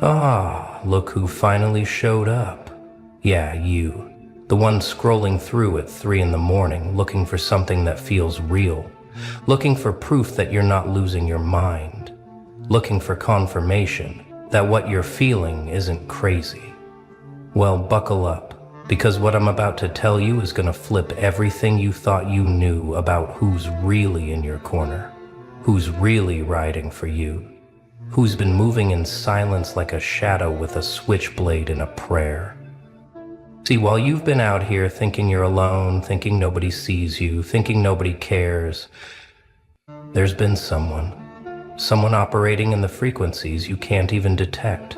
Ah, look who finally showed up. Yeah, you. The one scrolling through at 3 in the morning, looking for something that feels real. Looking for proof that you're not losing your mind. Looking for confirmation that what you're feeling isn't crazy. Well, buckle up, because what I'm about to tell you is gonna flip everything you thought you knew about who's really in your corner. Who's really riding for you. Who's been moving in silence like a shadow with a switchblade and a prayer. See, while you've been out here thinking you're alone, thinking nobody sees you, thinking nobody cares, there's been someone operating in the frequencies you can't even detect.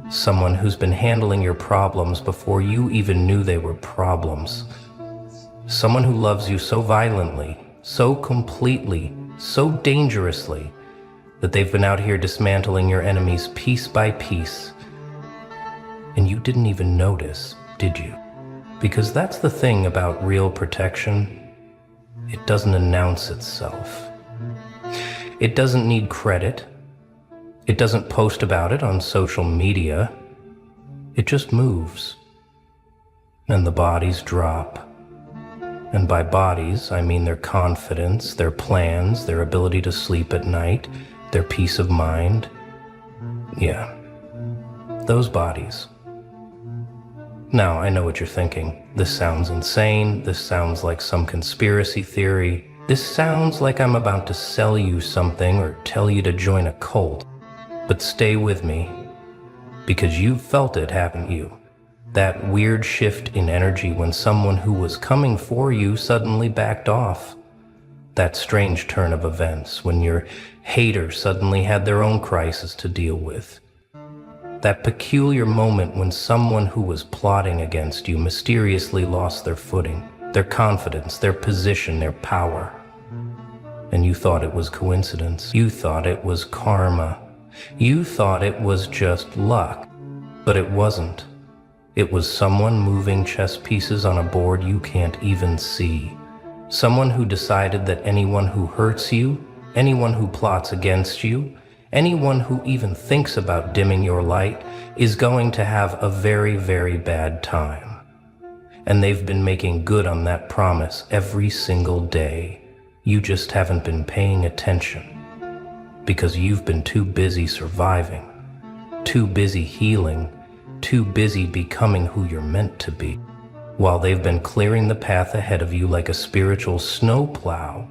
Someone who's been handling your problems before you even knew they were problems. Someone who loves you so violently, so completely, so dangerously, that they've been out here dismantling your enemies piece by piece. And you didn't even notice, did you? Because that's the thing about real protection. It doesn't announce itself. It doesn't need credit. It doesn't post about it on social media. It just moves. And the bodies drop. And by bodies, I mean their confidence, their plans, their ability to sleep at night, their peace of mind. Yeah, those bodies. Now, I know what you're thinking. This sounds insane. This sounds like some conspiracy theory. This sounds like I'm about to sell you something or tell you to join a cult. But stay with me, because you've felt it, haven't you? That weird shift in energy when someone who was coming for you suddenly backed off. That strange turn of events when your hater suddenly had their own crisis to deal with. That peculiar moment when someone who was plotting against you mysteriously lost their footing, their confidence, their position, their power. And you thought it was coincidence. You thought it was karma. You thought it was just luck. But it wasn't. It was someone moving chess pieces on a board you can't even see. Someone who decided that anyone who hurts you, anyone who plots against you, anyone who even thinks about dimming your light is going to have a very, very bad time. And they've been making good on that promise every single day. You just haven't been paying attention because you've been too busy surviving, too busy healing, too busy becoming who you're meant to be, while they've been clearing the path ahead of you like a spiritual snowplow,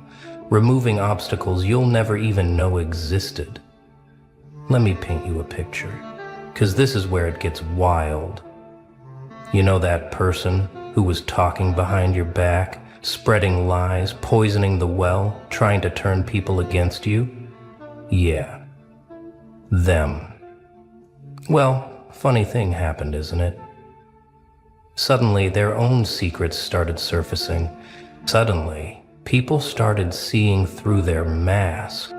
removing obstacles you'll never even know existed. Let me paint you a picture, because this is where it gets wild. You know that person who was talking behind your back, spreading lies, poisoning the well, trying to turn people against you? Yeah, them. Well, funny thing happened, isn't it? Suddenly, their own secrets started surfacing. Suddenly, people started seeing through their mask.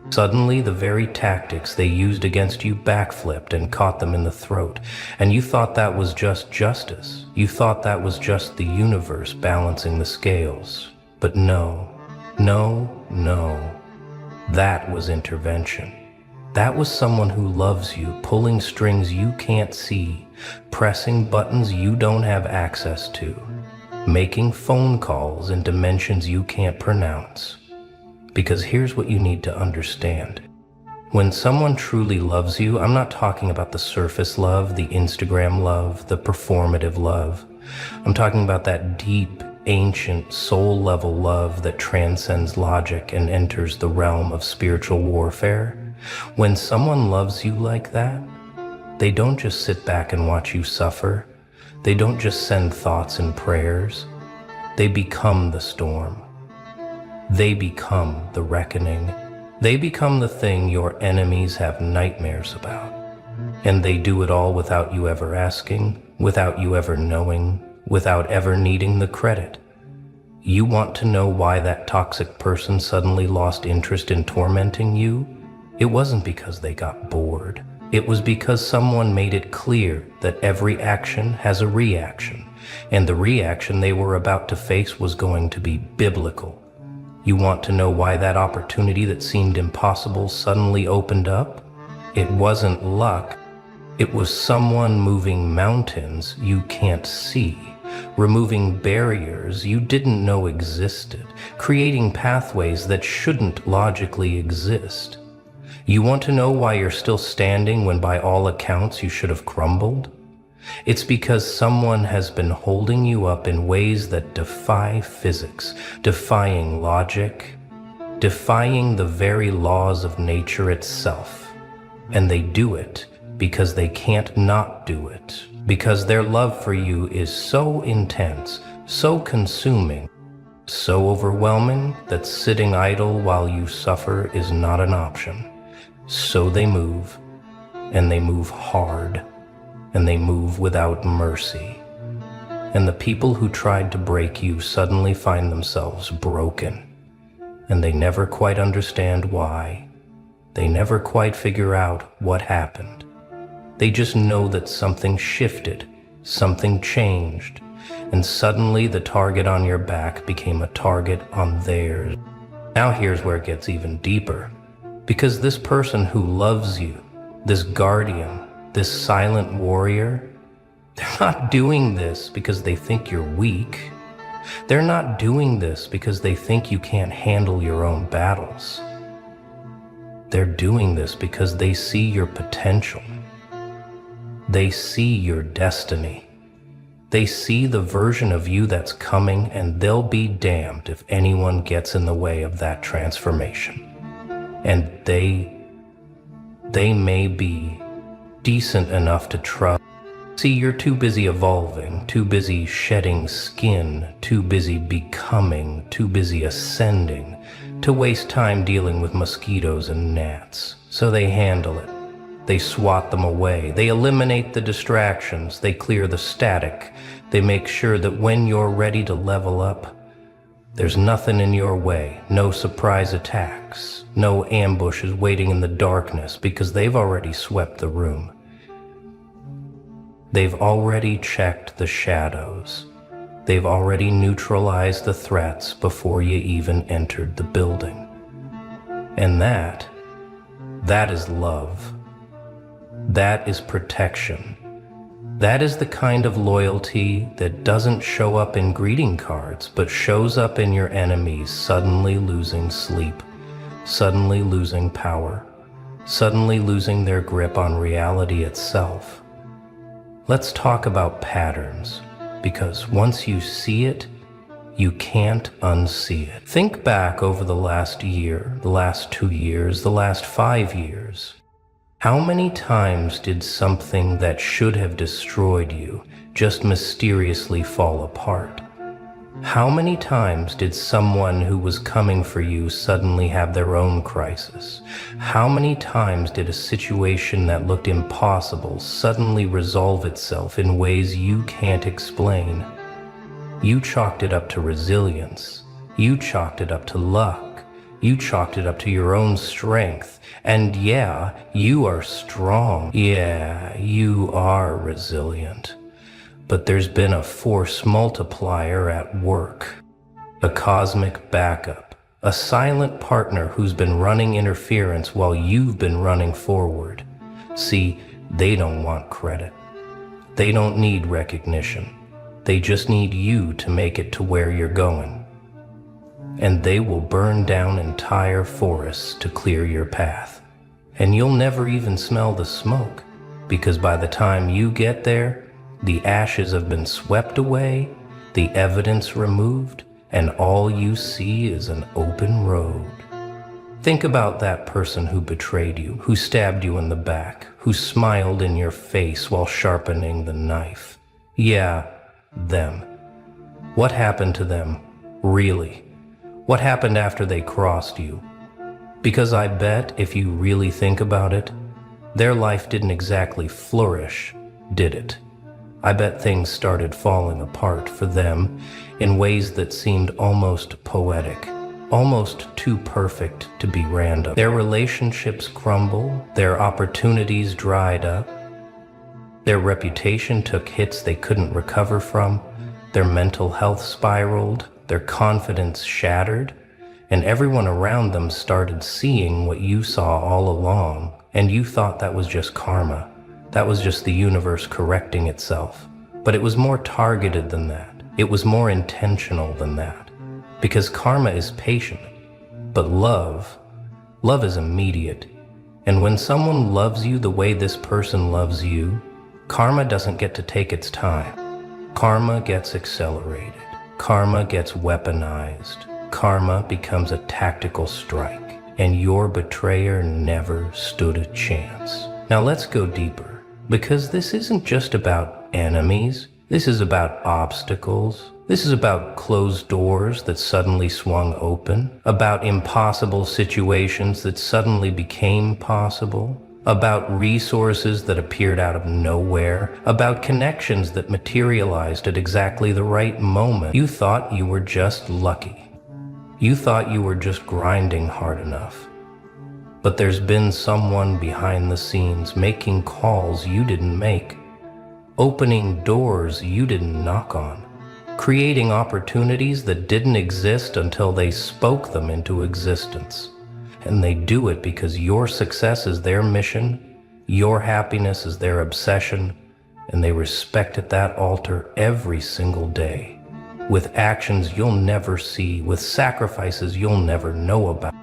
Suddenly, the very tactics they used against you backflipped and caught them in the throat. And you thought that was just justice. You thought that was just the universe balancing the scales. But no, no, no. That was intervention. That was someone who loves you, pulling strings you can't see, pressing buttons you don't have access to, making phone calls in dimensions you can't pronounce. Because here's what you need to understand. When someone truly loves you, I'm not talking about the surface love, the Instagram love, the performative love. I'm talking about that deep, ancient, soul-level love that transcends logic and enters the realm of spiritual warfare. When someone loves you like that, they don't just sit back and watch you suffer. They don't just send thoughts and prayers. They become the storm. They become the reckoning. They become the thing your enemies have nightmares about. And they do it all without you ever asking, without you ever knowing, without ever needing the credit. You want to know why that toxic person suddenly lost interest in tormenting you? It wasn't because they got bored. It was because someone made it clear that every action has a reaction, and the reaction they were about to face was going to be biblical. You want to know why that opportunity that seemed impossible suddenly opened up? It wasn't luck. It was someone moving mountains you can't see, removing barriers you didn't know existed, creating pathways that shouldn't logically exist. You want to know why you're still standing when by all accounts you should have crumbled? It's because someone has been holding you up in ways that defy physics, defying logic, defying the very laws of nature itself. And they do it because they can't not do it, because their love for you is so intense, so consuming, so overwhelming that sitting idle while you suffer is not an option. So they move, and they move hard, and they move without mercy. And the people who tried to break you suddenly find themselves broken, and they never quite understand why. They never quite figure out what happened. They just know that something shifted, something changed, and suddenly the target on your back became a target on theirs. Now here's where it gets even deeper. Because this person who loves you, this guardian, this silent warrior, they're not doing this because they think you're weak. They're not doing this because they think you can't handle your own battles. They're doing this because they see your potential. They see your destiny. They see the version of you that's coming, and they'll be damned if anyone gets in the way of that transformation. And they may be decent enough to trust. See, you're too busy evolving, too busy shedding skin, too busy becoming, too busy ascending, to waste time dealing with mosquitoes and gnats. So they handle it. They swat them away. They eliminate the distractions. They clear the static. They make sure that when you're ready to level up, there's nothing in your way, no surprise attacks, no ambushes waiting in the darkness, because they've already swept the room. They've already checked the shadows. They've already neutralized the threats before you even entered the building. And that is love. That is protection. That is the kind of loyalty that doesn't show up in greeting cards, but shows up in your enemies suddenly losing sleep, suddenly losing power, suddenly losing their grip on reality itself. Let's talk about patterns, because once you see it, you can't unsee it. Think back over the last year, the last 2 years, the last 5 years. How many times did something that should have destroyed you just mysteriously fall apart? How many times did someone who was coming for you suddenly have their own crisis? How many times did a situation that looked impossible suddenly resolve itself in ways you can't explain? You chalked it up to resilience. You chalked it up to luck. You chalked it up to your own strength. And yeah, you are strong. Yeah, you are resilient. But there's been a force multiplier at work. A cosmic backup. A silent partner who's been running interference while you've been running forward. See, they don't want credit. They don't need recognition. They just need you to make it to where you're going. And they will burn down entire forests to clear your path. And you'll never even smell the smoke, because by the time you get there, the ashes have been swept away, the evidence removed, and all you see is an open road. Think about that person who betrayed you, who stabbed you in the back, who smiled in your face while sharpening the knife. Yeah, them. What happened to them, really? What happened after they crossed you? Because I bet if you really think about it, their life didn't exactly flourish, did it? I bet things started falling apart for them in ways that seemed almost poetic, almost too perfect to be random. Their relationships crumbled, their opportunities dried up, their reputation took hits they couldn't recover from, their mental health spiraled, their confidence shattered, and everyone around them started seeing what you saw all along, and you thought that was just karma. That was just the universe correcting itself. But it was more targeted than that. It was more intentional than that. Because karma is patient. But love is immediate. And when someone loves you the way this person loves you, karma doesn't get to take its time. Karma gets accelerated. Karma gets weaponized. Karma becomes a tactical strike. And your betrayer never stood a chance. Now let's go deeper. Because this isn't just about enemies. This is about obstacles. This is about closed doors that suddenly swung open, about impossible situations that suddenly became possible, about resources that appeared out of nowhere, about connections that materialized at exactly the right moment. You thought you were just lucky. You thought you were just grinding hard enough. But there's been someone behind the scenes making calls you didn't make, opening doors you didn't knock on, creating opportunities that didn't exist until they spoke them into existence. And they do it because your success is their mission, your happiness is their obsession, and they respect at that altar every single day, with actions you'll never see, with sacrifices you'll never know about,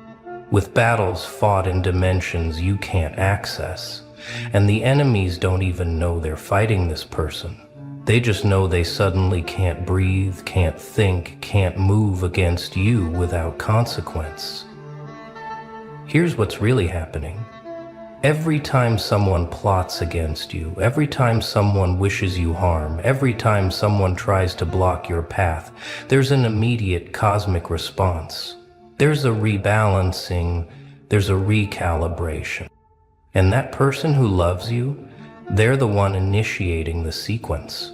with battles fought in dimensions you can't access. And the enemies don't even know they're fighting this person. They just know they suddenly can't breathe, can't think, can't move against you without consequence. Here's what's really happening. Every time someone plots against you, every time someone wishes you harm, every time someone tries to block your path, there's an immediate cosmic response. There's a rebalancing, there's a recalibration. And that person who loves you, they're the one initiating the sequence.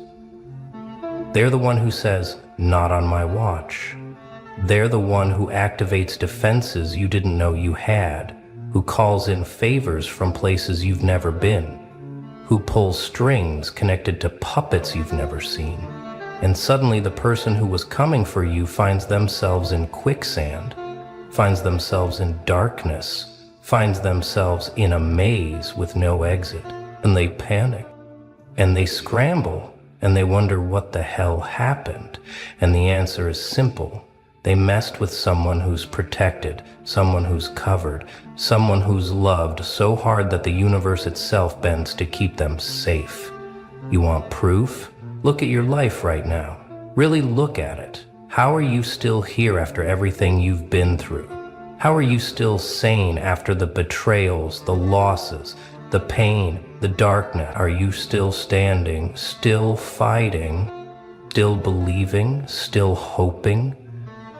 They're the one who says, "Not on my watch." They're the one who activates defenses you didn't know you had, who calls in favors from places you've never been, who pulls strings connected to puppets you've never seen. And suddenly the person who was coming for you finds themselves in quicksand, finds themselves in darkness, finds themselves in a maze with no exit, and they panic, and they scramble, and they wonder what the hell happened. And the answer is simple. They messed with someone who's protected, someone who's covered, someone who's loved so hard that the universe itself bends to keep them safe. You want proof? Look at your life right now. Really look at it. How are you still here after everything you've been through? How are you still sane after the betrayals, the losses, the pain, the darkness? Are you still standing, still fighting, still believing, still hoping,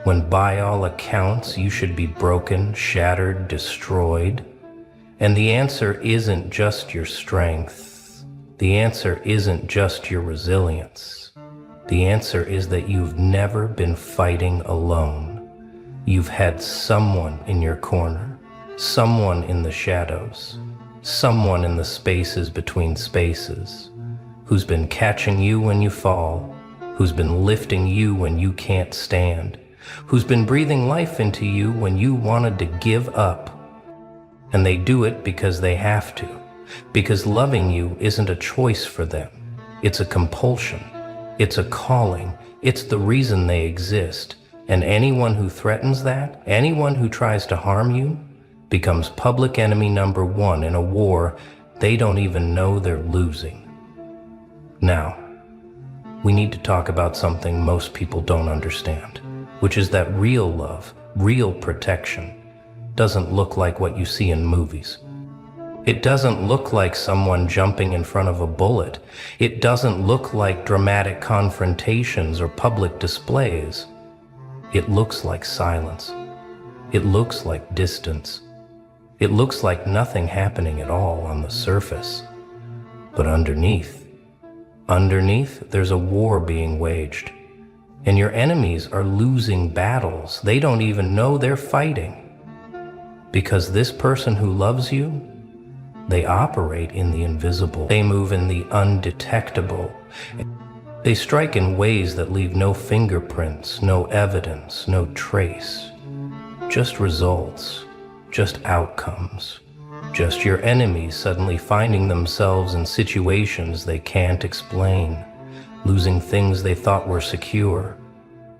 when by all accounts you should be broken, shattered, destroyed? And the answer isn't just your strength. The answer isn't just your resilience. The answer is that you've never been fighting alone. You've had someone in your corner, someone in the shadows, someone in the spaces between spaces, who's been catching you when you fall, who's been lifting you when you can't stand, who's been breathing life into you when you wanted to give up. And they do it because they have to, because loving you isn't a choice for them. It's a compulsion. It's a calling. It's the reason they exist. And anyone who threatens that, anyone who tries to harm you, becomes public enemy number one in a war they don't even know they're losing. Now, we need to talk about something most people don't understand, which is that real love, real protection, doesn't look like what you see in movies. It doesn't look like someone jumping in front of a bullet. It doesn't look like dramatic confrontations or public displays. It looks like silence. It looks like distance. It looks like nothing happening at all on the surface. But underneath, there's a war being waged. And your enemies are losing battles they don't even know they're fighting. Because this person who loves you, they operate in the invisible. They move in the undetectable. They strike in ways that leave no fingerprints, no evidence, no trace. Just results, just outcomes. Just your enemies suddenly finding themselves in situations they can't explain, losing things they thought were secure,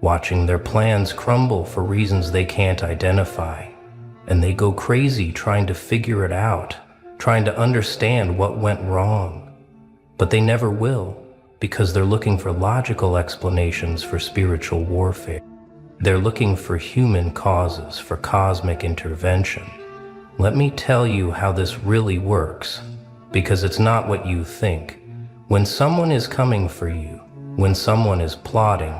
watching their plans crumble for reasons they can't identify, and they go crazy trying to figure it out, trying to understand what went wrong. But they never will, because they're looking for logical explanations for spiritual warfare. They're looking for human causes, for cosmic intervention. Let me tell you how this really works, because it's not what you think. When someone is coming for you, when someone is plotting,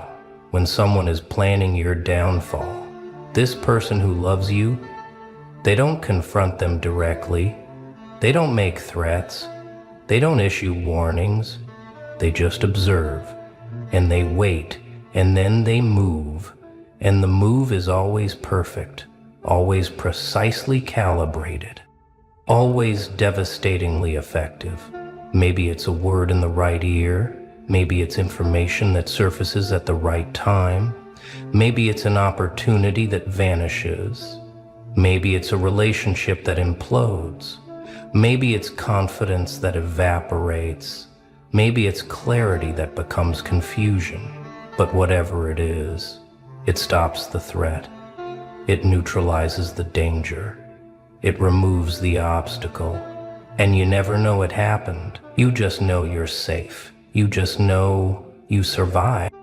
when someone is planning your downfall, this person who loves you, they don't confront them directly. They don't make threats. They don't issue warnings. They just observe, and they wait, and then they move. And the move is always perfect, always precisely calibrated, always devastatingly effective. Maybe it's a word in the right ear. Maybe it's information that surfaces at the right time. Maybe it's an opportunity that vanishes. Maybe it's a relationship that implodes. Maybe it's confidence that evaporates. Maybe it's clarity that becomes confusion. But whatever it is, it stops the threat. It neutralizes the danger. It removes the obstacle. And you never know it happened. You just know you're safe. You just know you survived.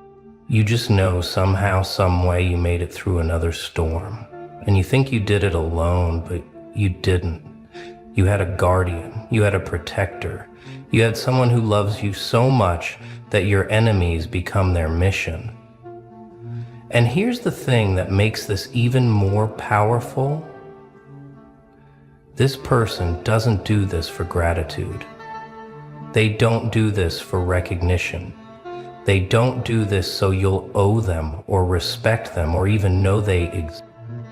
You just know somehow, some way you made it through another storm. And you think you did it alone, but you didn't. You had a guardian. You had a protector. You had someone who loves you so much that your enemies become their mission. And here's the thing that makes this even more powerful. This person doesn't do this for gratitude. They don't do this for recognition. They don't do this so you'll owe them or respect them or even know they exist.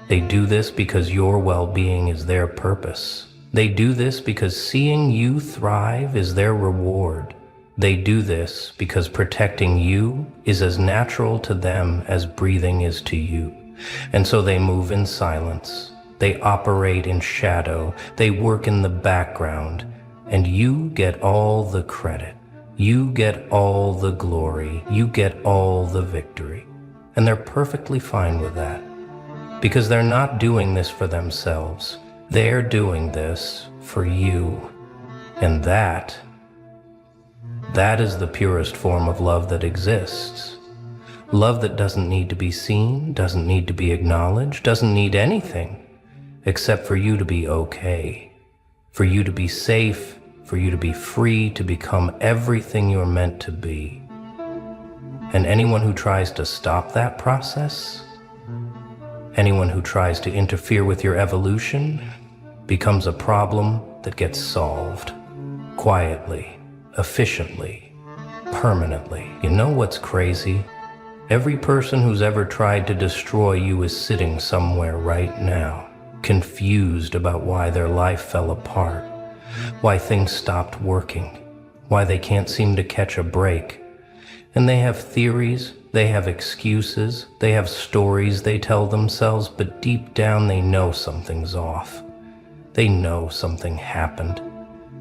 They do this because your well-being is their purpose. They do this because seeing you thrive is their reward. They do this because protecting you is as natural to them as breathing is to you. And so they move in silence. They operate in shadow. They work in the background. And you get all the credit. You get all the glory. You get all the victory. And they're perfectly fine with that. Because they're not doing this for themselves. They're doing this for you. And that is the purest form of love that exists. Love that doesn't need to be seen, doesn't need to be acknowledged, doesn't need anything except for you to be okay, for you to be safe, for you to be free to become everything you're meant to be. And anyone who tries to stop that process, anyone who tries to interfere with your evolution, becomes a problem that gets solved quietly, efficiently, permanently. You know what's crazy? Every person who's ever tried to destroy you is sitting somewhere right now, confused about why their life fell apart, why things stopped working, why they can't seem to catch a break. And they have theories, they have excuses, they have stories they tell themselves, but deep down they know something's off. They know something happened.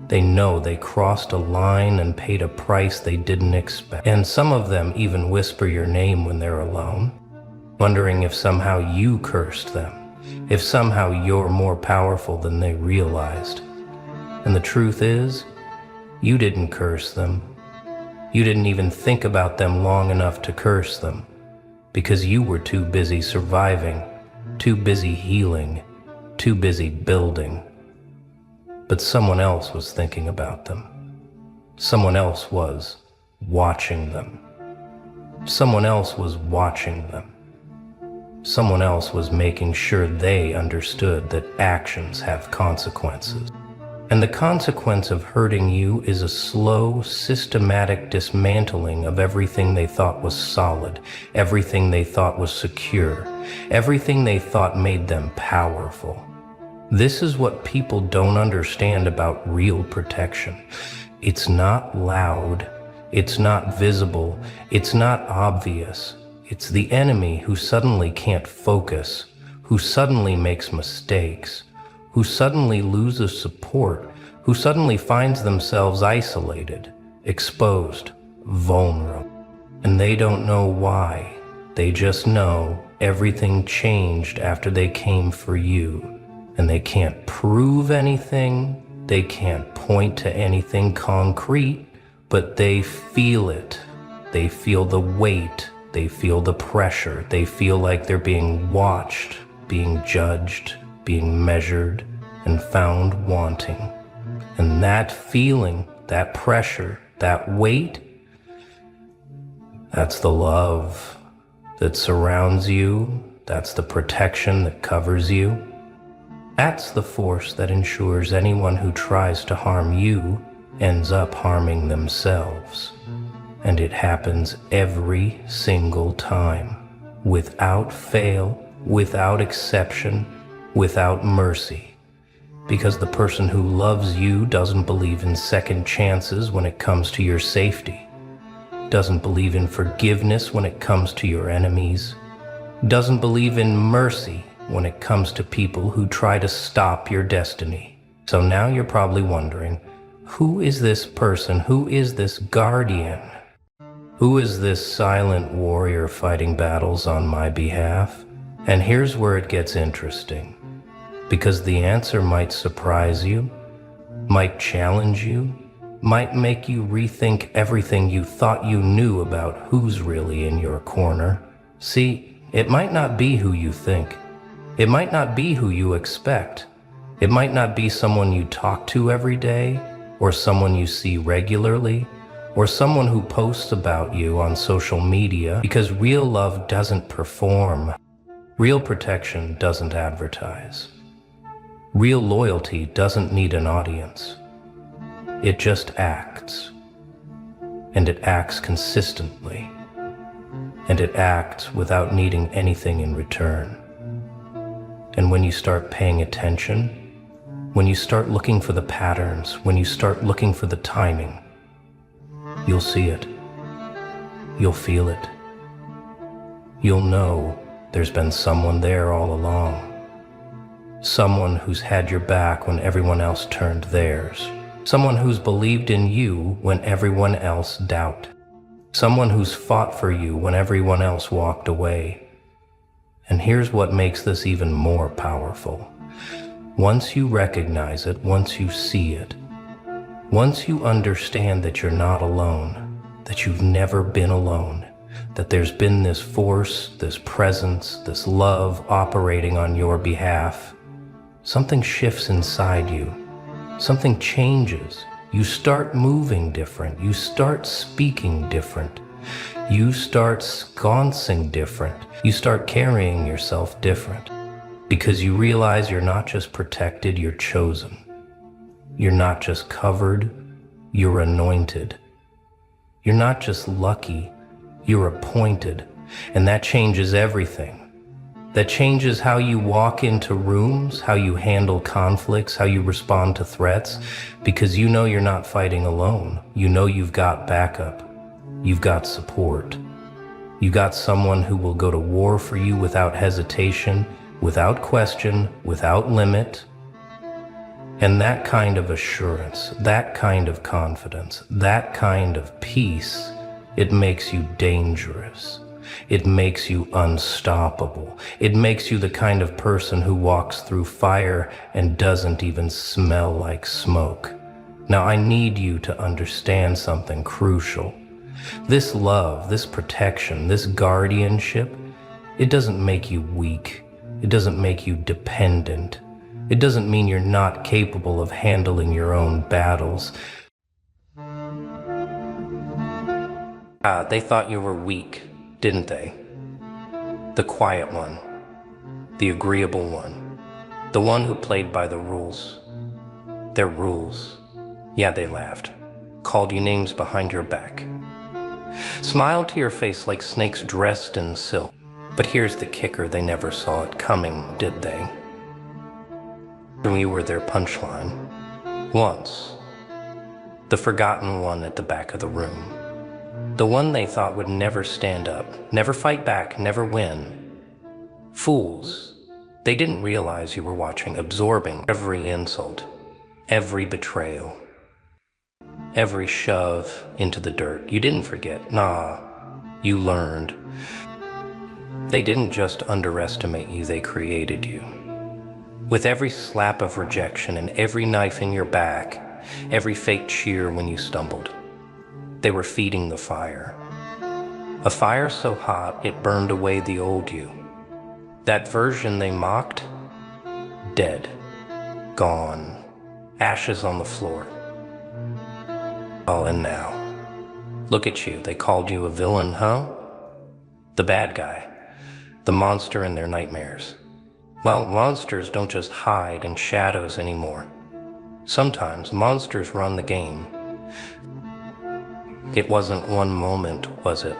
They know they crossed a line and paid a price they didn't expect. And some of them even whisper your name when they're alone, wondering if somehow you cursed them, if somehow you're more powerful than they realized. And the truth is, you didn't curse them. You didn't even think about them long enough to curse them, because you were too busy surviving, too busy healing, too busy building. But someone else was thinking about them. Someone else was watching them. Someone else was watching them. Someone else was making sure they understood that actions have consequences. And the consequence of hurting you is a slow, systematic dismantling of everything they thought was solid, everything they thought was secure, everything they thought made them powerful. This is what people don't understand about real protection. It's not loud, it's not visible, it's not obvious. It's the enemy who suddenly can't focus, who suddenly makes mistakes, who suddenly loses support, who suddenly finds themselves isolated, exposed, vulnerable. And they don't know why. They just know everything changed after they came for you. And they can't prove anything, they can't point to anything concrete, but they feel it. They feel the weight, they feel the pressure, they feel like they're being watched, being judged, being measured, and found wanting. And that feeling, that pressure, that weight, that's the love that surrounds you, that's the protection that covers you. That's the force that ensures anyone who tries to harm you ends up harming themselves. And it happens every single time, without fail, without exception, without mercy. Because the person who loves you doesn't believe in second chances when it comes to your safety, doesn't believe in forgiveness when it comes to your enemies, doesn't believe in mercy when it comes to people who try to stop your destiny. So now you're probably wondering, who is this person? Who is this guardian? Who is this silent warrior fighting battles on my behalf? And here's where it gets interesting, because the answer might surprise you, might challenge you, might make you rethink everything you thought you knew about who's really in your corner. See, it might not be who you think. It might not be who you expect. It might not be someone you talk to every day, or someone you see regularly, or someone who posts about you on social media, because real love doesn't perform. Real protection doesn't advertise. Real loyalty doesn't need an audience. It just acts. And it acts consistently. And it acts without needing anything in return. And when you start paying attention, when you start looking for the patterns, when you start looking for the timing, you'll see it. You'll feel it. You'll know there's been someone there all along. Someone who's had your back when everyone else turned theirs. Someone who's believed in you when everyone else doubted. Someone who's fought for you when everyone else walked away. And here's what makes this even more powerful. Once you recognize it, once you see it, once you understand that you're not alone, that you've never been alone, that there's been this force, this presence, this love operating on your behalf, something shifts inside you. Something changes. You start moving different. You start speaking different. You start sconcing different. You start carrying yourself different. Because you realize you're not just protected, you're chosen. You're not just covered, you're anointed. You're not just lucky, you're appointed. And that changes everything. That changes how you walk into rooms, how you handle conflicts, how you respond to threats, because you know you're not fighting alone. You know you've got backup. You've got support. You got someone who will go to war for you without hesitation, without question, without limit. And that kind of assurance, that kind of confidence, that kind of peace, it makes you dangerous. It makes you unstoppable. It makes you the kind of person who walks through fire and doesn't even smell like smoke. Now, I need you to understand something crucial. This love, this protection, this guardianship, it doesn't make you weak. It doesn't make you dependent. It doesn't mean you're not capable of handling your own battles. They thought you were weak, didn't they? The quiet one, the agreeable one, the one who played by the rules. Their rules. Yeah, they laughed, called you names behind your back, smiled to your face like snakes dressed in silk. But here's the kicker, they never saw it coming, did they? You were their punchline. Once. The forgotten one at the back of the room. The one they thought would never stand up, never fight back, never win. Fools. They didn't realize you were watching, absorbing every insult, every betrayal, every shove into the dirt. You didn't forget. Nah, you learned. They didn't just underestimate you, they created you. With every slap of rejection and every knife in your back, every fake cheer when you stumbled, they were feeding the fire. A fire so hot it burned away the old you. That version they mocked, dead, gone, ashes on the floor. Oh, and now, look at you, they called you a villain, huh? The bad guy, the monster in their nightmares. Well, monsters don't just hide in shadows anymore. Sometimes monsters run the game. It wasn't one moment, was it?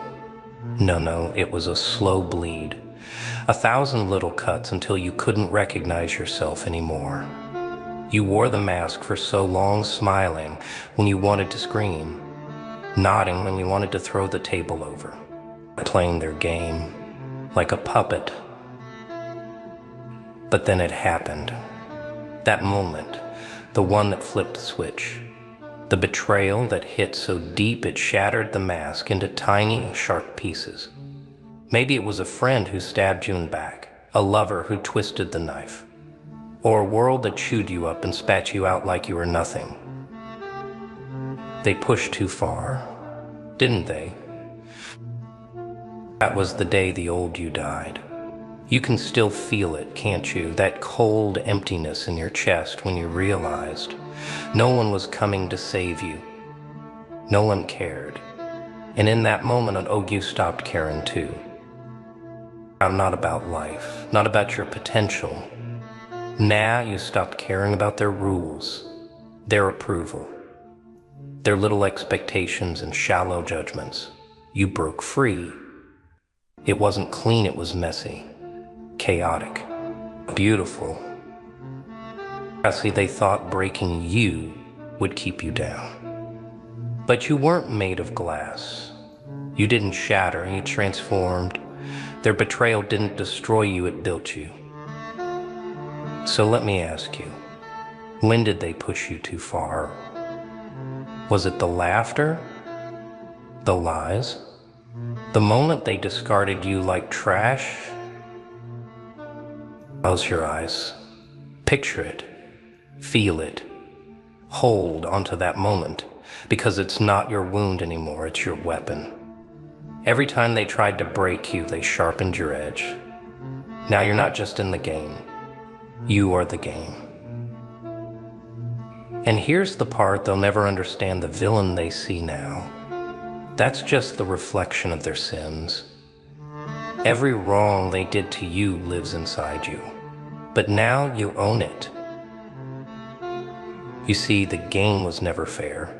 No, it was a slow bleed. 1,000 little cuts until you couldn't recognize yourself anymore. You wore the mask for so long, smiling when you wanted to scream, nodding when you wanted to throw the table over, playing their game like a puppet. But then it happened. That moment, the one that flipped the switch. The betrayal that hit so deep it shattered the mask into tiny, sharp pieces. Maybe it was a friend who stabbed you in the back, a lover who twisted the knife, or a world that chewed you up and spat you out like you were nothing. They pushed too far, didn't they? That was the day the old you died. You can still feel it, can't you? That cold emptiness in your chest when you realized no one was coming to save you. No one cared. And in that moment, you stopped caring too. I'm not about life, not about your potential. Now you stopped caring about their rules, their approval, their little expectations and shallow judgments. You broke free. It wasn't clean, it was messy, chaotic, beautiful. See, they thought breaking you would keep you down. But you weren't made of glass. You didn't shatter, you transformed. Their betrayal didn't destroy you, it built you. So let me ask you, when did they push you too far? Was it the laughter? The lies? The moment they discarded you like trash? Close your eyes. Picture it. Feel it. Hold onto that moment, because it's not your wound anymore, it's your weapon. Every time they tried to break you, they sharpened your edge. Now you're not just in the game. You are the game. And here's the part they'll never understand: the villain they see now. That's just the reflection of their sins. Every wrong they did to you lives inside you. But now you own it. You see, the game was never fair.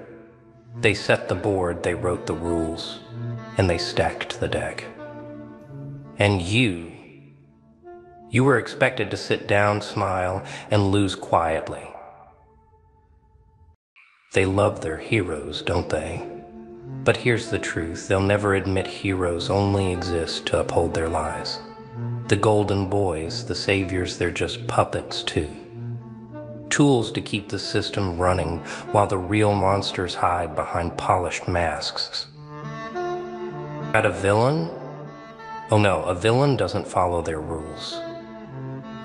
They set the board, they wrote the rules, and they stacked the deck. And you were expected to sit down, smile, and lose quietly. They love their heroes, don't they? But here's the truth, they'll never admit heroes only exist to uphold their lies. The golden boys, the saviors, they're just puppets too. Tools to keep the system running while the real monsters hide behind polished masks. At a villain? Oh no, a villain doesn't follow their rules.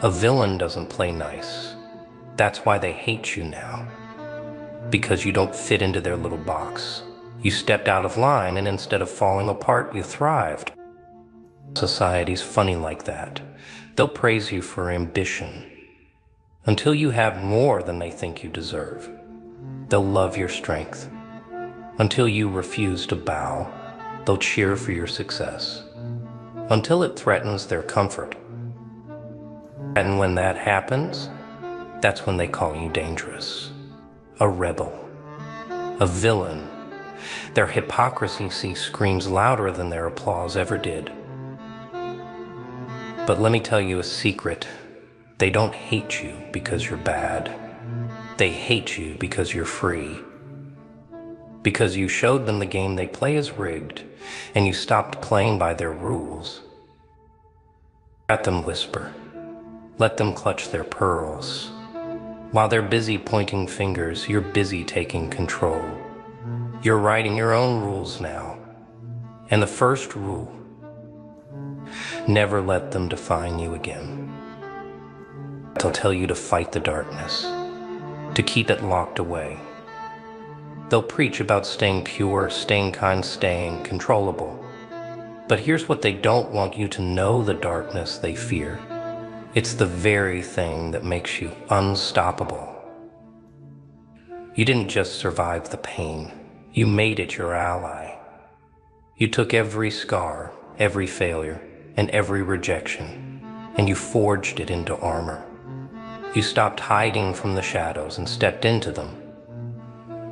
A villain doesn't play nice. That's why they hate you now. Because you don't fit into their little box. You stepped out of line, and instead of falling apart, you thrived. Society's funny like that. They'll praise you for ambition until you have more than they think you deserve. They'll love your strength. Until you refuse to bow, they'll cheer for your success. Until it threatens their comfort. And when that happens, that's when they call you dangerous. A rebel. A villain. Their hypocrisy screams louder than their applause ever did. But let me tell you a secret. They don't hate you because you're bad. They hate you because you're free. Because you showed them the game they play is rigged, and you stopped playing by their rules. Let them whisper. Let them clutch their pearls. While they're busy pointing fingers, you're busy taking control. You're writing your own rules now. And the first rule: never let them define you again. They'll tell you to fight the darkness, to keep it locked away. They'll preach about staying pure, staying kind, staying controllable. But here's what they don't want you to know: the darkness they fear. It's the very thing that makes you unstoppable. You didn't just survive the pain, you made it your ally. You took every scar, every failure, and every rejection, and you forged it into armor. You stopped hiding from the shadows and stepped into them.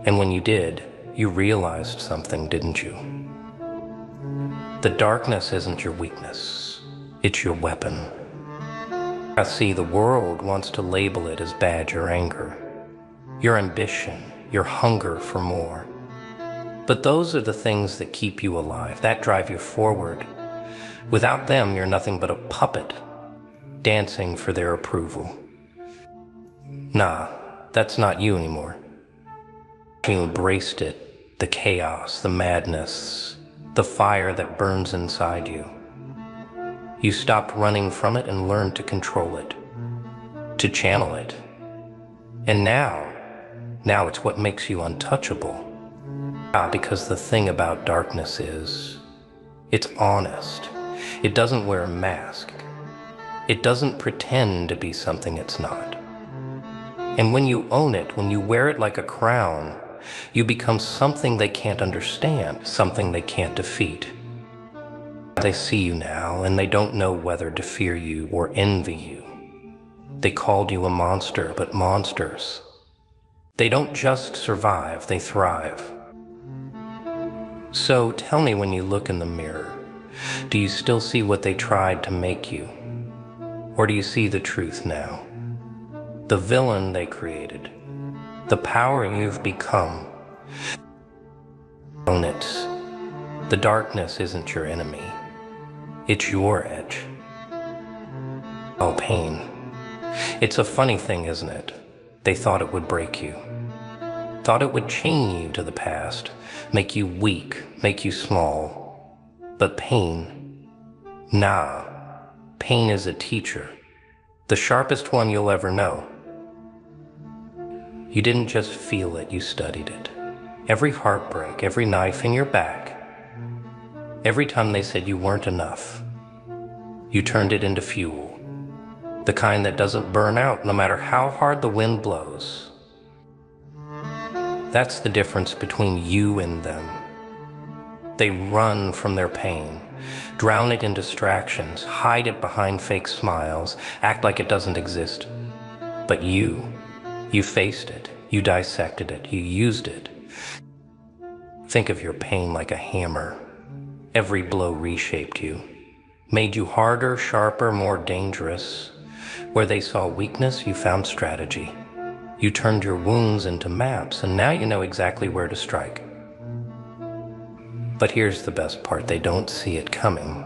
And when you did, you realized something, didn't you? The darkness isn't your weakness, it's your weapon. I see the world wants to label it as bad, your anger, your ambition, your hunger for more. But those are the things that keep you alive, that drive you forward. Without them, you're nothing but a puppet, dancing for their approval. Nah, that's not you anymore. You embraced it, the chaos, the madness, the fire that burns inside you. You stopped running from it and learned to control it, to channel it. And now it's what makes you untouchable. Because the thing about darkness is, it's honest. It doesn't wear a mask. It doesn't pretend to be something it's not. And when you own it, when you wear it like a crown, you become something they can't understand, something they can't defeat. They see you now, and they don't know whether to fear you or envy you. They called you a monster, but monsters, they don't just survive, they thrive. So tell me, when you look in the mirror, do you still see what they tried to make you? Or do you see the truth now? The villain they created, the power you've become. Own it. The darkness isn't your enemy. It's your edge. Oh, pain. It's a funny thing, isn't it? They thought it would break you. Thought it would chain you to the past, make you weak, make you small. But pain, nah. Pain is a teacher, the sharpest one you'll ever know. You didn't just feel it, you studied it. Every heartbreak, every knife in your back, every time they said you weren't enough, you turned it into fuel. The kind that doesn't burn out no matter how hard the wind blows. That's the difference between you and them. They run from their pain, drown it in distractions, hide it behind fake smiles, act like it doesn't exist. But you faced it, you dissected it, you used it. Think of your pain like a hammer. Every blow reshaped you, made you harder, sharper, more dangerous. Where they saw weakness, you found strategy. You turned your wounds into maps, and now you know exactly where to strike. But here's the best part: they don't see it coming.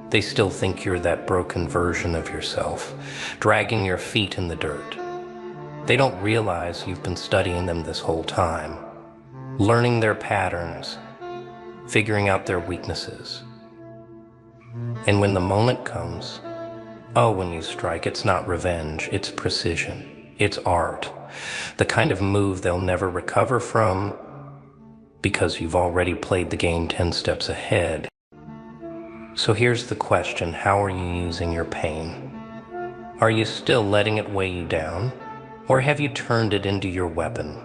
They still think you're that broken version of yourself, dragging your feet in the dirt. They don't realize you've been studying them this whole time, learning their patterns, figuring out their weaknesses. And when the moment comes, when you strike, it's not revenge, it's precision, it's art. The kind of move they'll never recover from, because you've already played the game 10 steps ahead. So here's the question: how are you using your pain? Are you still letting it weigh you down? Or have you turned it into your weapon?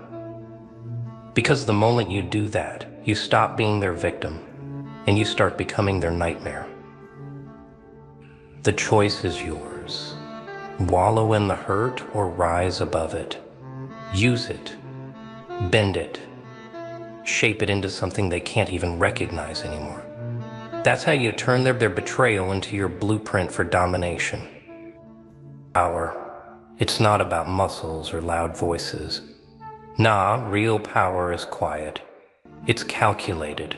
Because the moment you do that, you stop being their victim, and you start becoming their nightmare. The choice is yours. Wallow in the hurt or rise above it. Use it. Bend it. Shape it into something they can't even recognize anymore. That's how you turn their betrayal into your blueprint for domination. Power. It's not about muscles or loud voices. Nah, real power is quiet. It's calculated.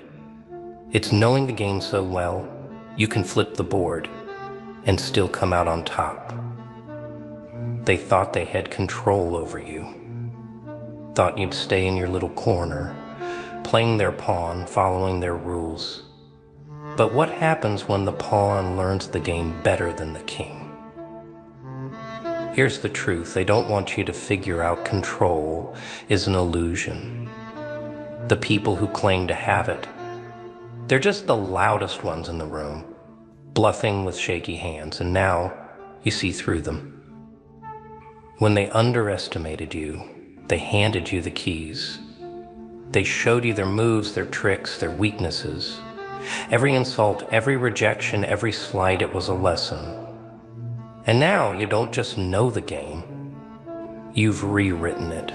It's knowing the game so well, you can flip the board and still come out on top. They thought they had control over you. Thought you'd stay in your little corner, playing their pawn, following their rules. But what happens when the pawn learns the game better than the king? Here's the truth. They don't want you to figure out control is an illusion. The people who claim to have it, they're just the loudest ones in the room, bluffing with shaky hands, and now you see through them. When they underestimated you, they handed you the keys. They showed you their moves, their tricks, their weaknesses. Every insult, every rejection, every slight, it was a lesson. And now you don't just know the game, you've rewritten it.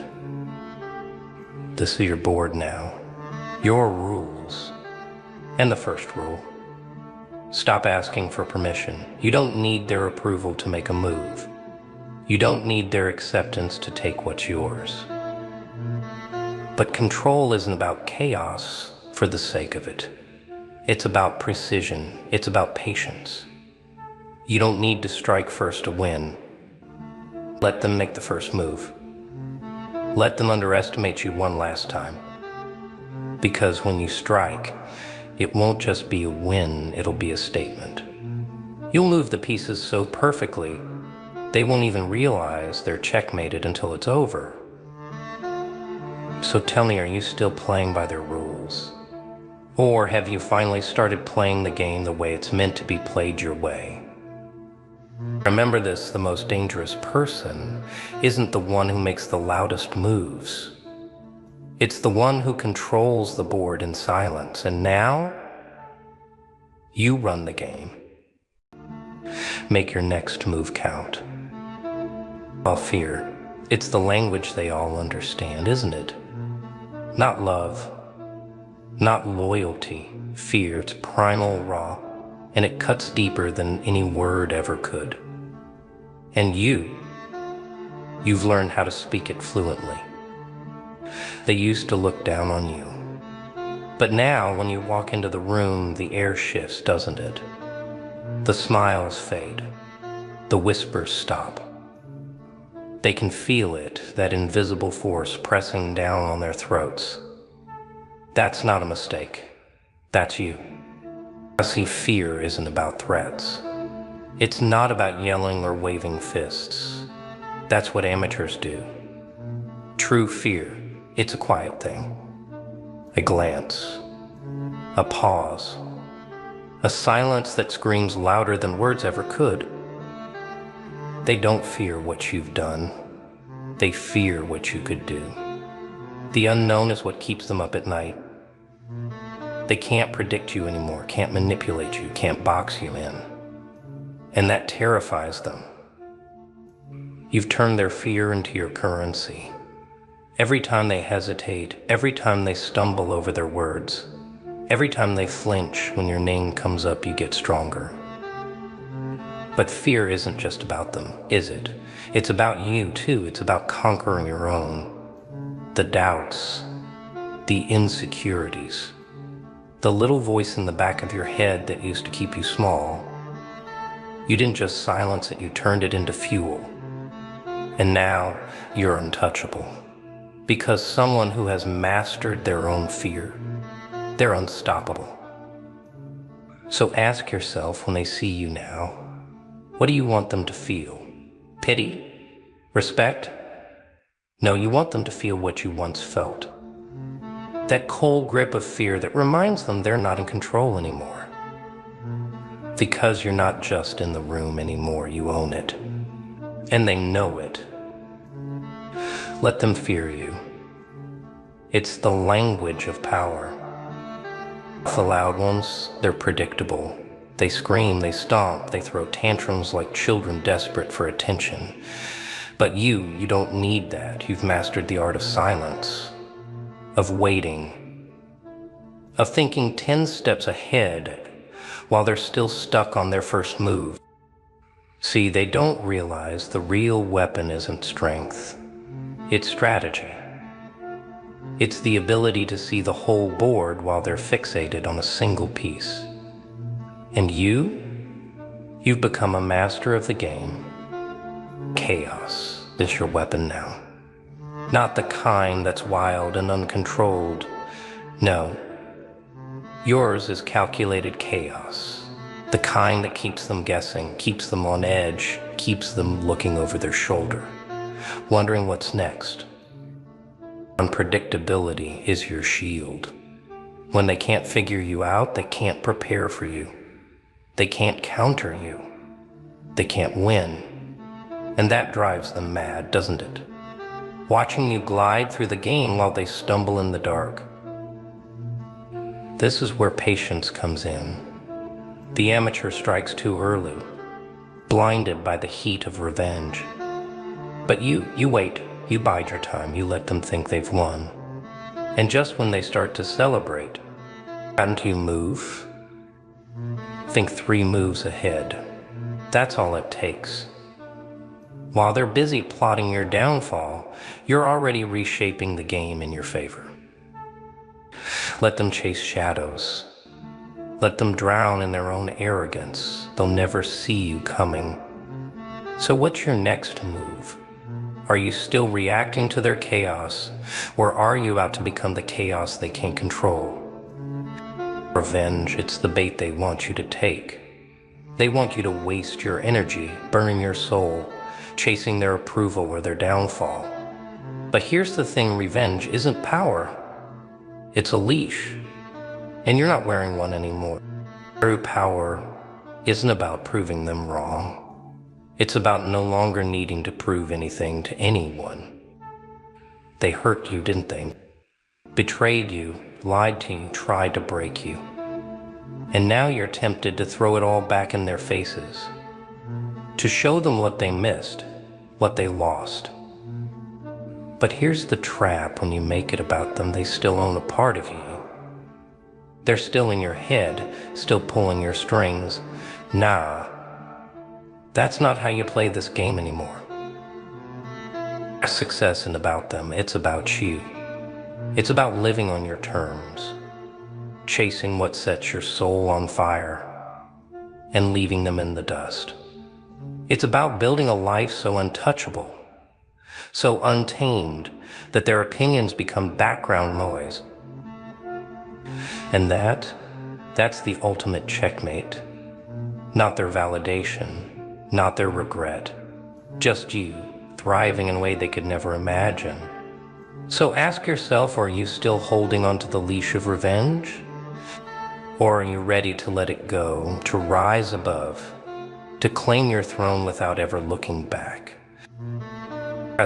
This is your board now, your rules. And the first rule, stop asking for permission. You don't need their approval to make a move. You don't need their acceptance to take what's yours. But control isn't about chaos for the sake of it. It's about precision. It's about patience. You don't need to strike first to win. Let them make the first move. Let them underestimate you one last time. Because when you strike, it won't just be a win, it'll be a statement. You'll move the pieces so perfectly, they won't even realize they're checkmated until it's over. So tell me, are you still playing by their rules? Or have you finally started playing the game the way it's meant to be played your way? Remember this, the most dangerous person isn't the one who makes the loudest moves. It's the one who controls the board in silence, and now you run the game. Make your next move count. While fear, it's the language they all understand, isn't it? Not love, not loyalty. Fear, it's primal, raw, and it cuts deeper than any word ever could. And you've learned how to speak it fluently. They used to look down on you. But now, when you walk into the room, the air shifts, doesn't it? The smiles fade. The whispers stop. They can feel it, that invisible force pressing down on their throats. That's not a mistake. That's you. See, fear isn't about threats. It's not about yelling or waving fists. That's what amateurs do. True fear, it's a quiet thing. A glance, a pause, a silence that screams louder than words ever could. They don't fear what you've done. They fear what you could do. The unknown is what keeps them up at night. They can't predict you anymore, can't manipulate you, can't box you in. And that terrifies them. You've turned their fear into your currency. Every time they hesitate, every time they stumble over their words, every time they flinch when your name comes up, you get stronger. But fear isn't just about them, is it? It's about you too. It's about conquering your own. The doubts, the insecurities, the little voice in the back of your head that used to keep you small. You didn't just silence it, you turned it into fuel. And now you're untouchable. Because someone who has mastered their own fear, they're unstoppable. So ask yourself when they see you now, what do you want them to feel? Pity? Respect? No, you want them to feel what you once felt. That cold grip of fear that reminds them they're not in control anymore. Because you're not just in the room anymore, you own it. And they know it. Let them fear you. It's the language of power. The loud ones, they're predictable. They scream, they stomp, they throw tantrums like children desperate for attention. But you don't need that. You've mastered the art of silence, of waiting, of thinking 10 steps ahead while they're still stuck on their first move. See, they don't realize the real weapon isn't strength. It's strategy. It's the ability to see the whole board while they're fixated on a single piece. And you've become a master of the game. Chaos is your weapon now. Not the kind that's wild and uncontrolled. No. Yours is calculated chaos. The kind that keeps them guessing, keeps them on edge, keeps them looking over their shoulder, wondering what's next. Unpredictability is your shield. When they can't figure you out, they can't prepare for you. They can't counter you. They can't win. And that drives them mad, doesn't it? Watching you glide through the game while they stumble in the dark. This is where patience comes in. The amateur strikes too early, blinded by the heat of revenge. But you wait, you bide your time, you let them think they've won. And just when they start to celebrate, and you move, think 3 moves ahead. That's all it takes. While they're busy plotting your downfall, you're already reshaping the game in your favor. Let them chase shadows. Let them drown in their own arrogance. They'll never see you coming. So what's your next move? Are you still reacting to their chaos, or are you about to become the chaos they can't control? Revenge, it's the bait they want you to take. They want you to waste your energy, burn your soul, chasing their approval or their downfall. But here's the thing, revenge isn't power. It's a leash. And you're not wearing one anymore. True power isn't about proving them wrong. It's about no longer needing to prove anything to anyone. They hurt you, didn't they? Betrayed you, lied to you, tried to break you. And now you're tempted to throw it all back in their faces. To show them what they missed, what they lost. But here's the trap: when you make it about them, they still own a part of you. They're still in your head, still pulling your strings. Nah, that's not how you play this game anymore. Success isn't about them, it's about you. It's about living on your terms, chasing what sets your soul on fire, and leaving them in the dust. It's about building a life so untouchable, so untamed, that their opinions become background noise. And that's the ultimate checkmate. Not their validation, not their regret, just you, thriving in a way they could never imagine. So ask yourself, are you still holding onto the leash of revenge? Or are you ready to let it go, to rise above, to claim your throne without ever looking back?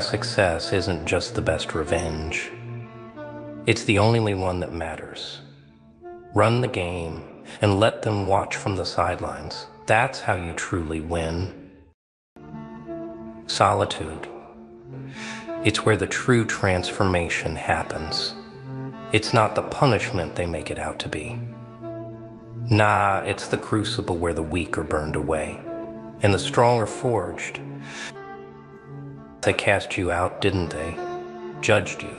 Success isn't just the best revenge. It's the only one that matters. Run the game and let them watch from the sidelines. That's how you truly win. Solitude. It's where the true transformation happens. It's not the punishment they make it out to be. Nah, it's the crucible where the weak are burned away and the strong are forged. They cast you out, didn't they? Judged you.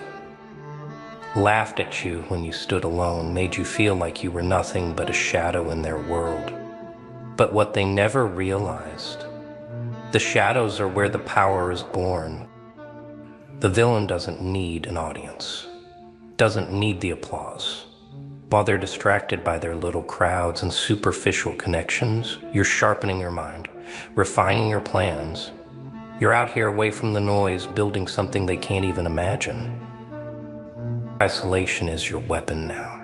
Laughed at you when you stood alone, made you feel like you were nothing but a shadow in their world. But what they never realized, the shadows are where the power is born. The villain doesn't need an audience, doesn't need the applause. While they're distracted by their little crowds and superficial connections, you're sharpening your mind, refining your plans. You're out here away from the noise, building something they can't even imagine. Isolation is your weapon now.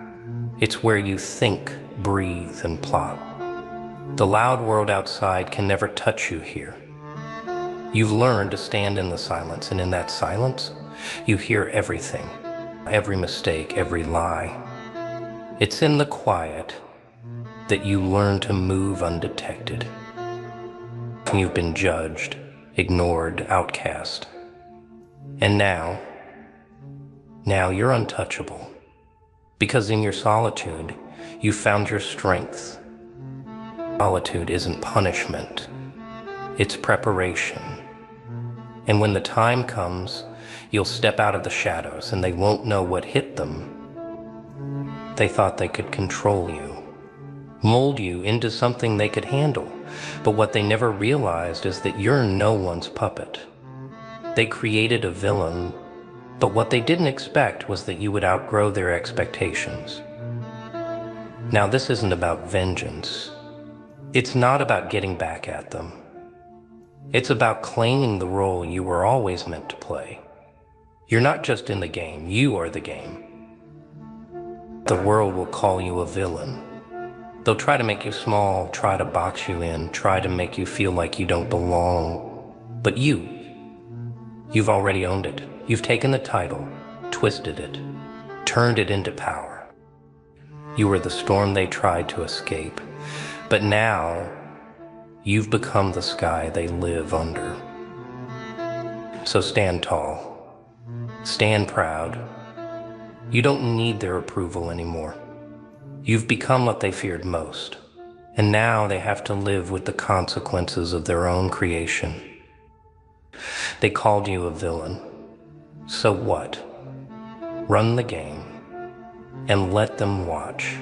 It's where you think, breathe, and plot. The loud world outside can never touch you here. You've learned to stand in the silence, and in that silence, you hear everything, every mistake, every lie. It's in the quiet that you learn to move undetected. You've been judged, ignored, outcast. And now you're untouchable. Because in your solitude, you found your strength. Solitude isn't punishment, it's preparation. And when the time comes, you'll step out of the shadows and they won't know what hit them. They thought they could control you, mold you into something they could handle, But what they never realized is that you're no one's puppet. They created a villain, but what they didn't expect was that you would outgrow their expectations. Now, this isn't about vengeance. It's not about getting back at them. It's about claiming the role you were always meant to play. You're not just in the game, you are the game. The world will call you a villain. They'll try to make you small, try to box you in, try to make you feel like you don't belong. But you've already owned it. You've taken the title, twisted it, turned it into power. You were the storm they tried to escape, but now you've become the sky they live under. So stand tall, stand proud. You don't need their approval anymore. You've become what they feared most, and now they have to live with the consequences of their own creation. They called you a villain. So what? Run the game and let them watch.